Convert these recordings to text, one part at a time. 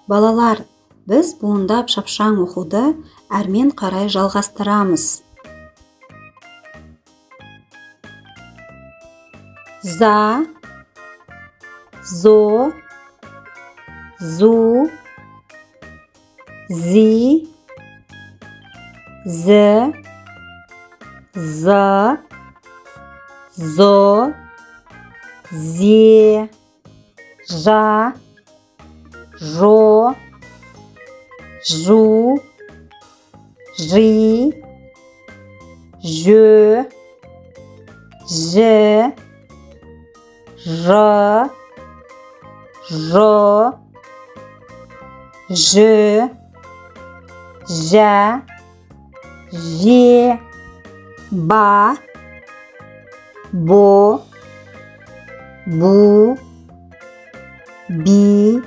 Балалар, біз буындап шапшаң оқуды әрмен қарай жалғастырамыз. За, зо, зу, зи, з, за, зо, зе, жа, жо, жу, жи, жө, ж, ж, жо, ж, жә, же, ба, бо, бу, би,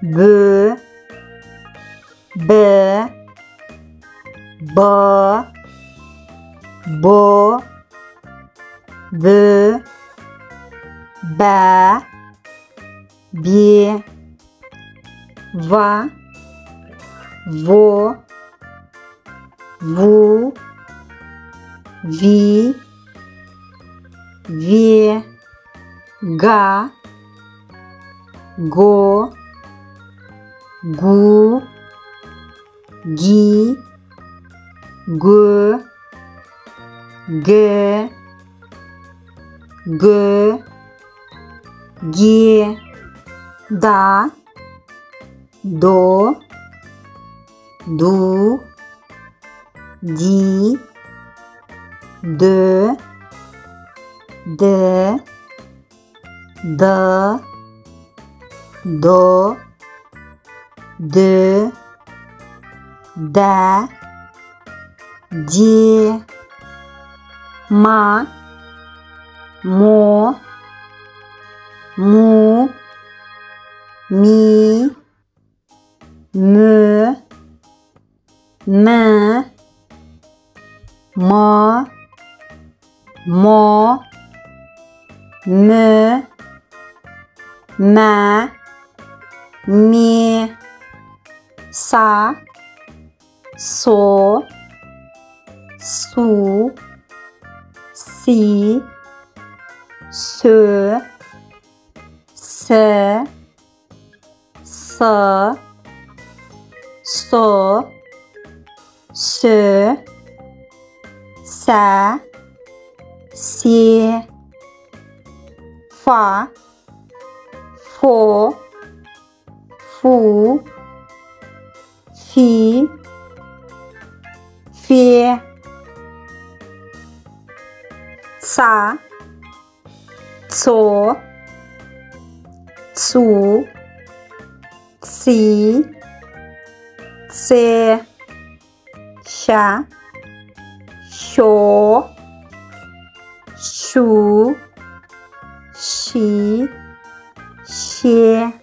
бö, бе, ба, бо, бö, бә, бе, ва, во, ву, ви, ве, га, го, гу, ги, гö, гэ, гö, ге, да, до, ду, ди, дö, дэ, да, до, дö, да, де, ма, мо, му, ми, мö, мэ, ма, мо, мö, мә, ме, са, со, су, си, сö, сэ, са, со, сö, сә, се, фа, фо, фу, фи, фе, ца, цо, цу, ци, це, ща, що, щу, щі, ще.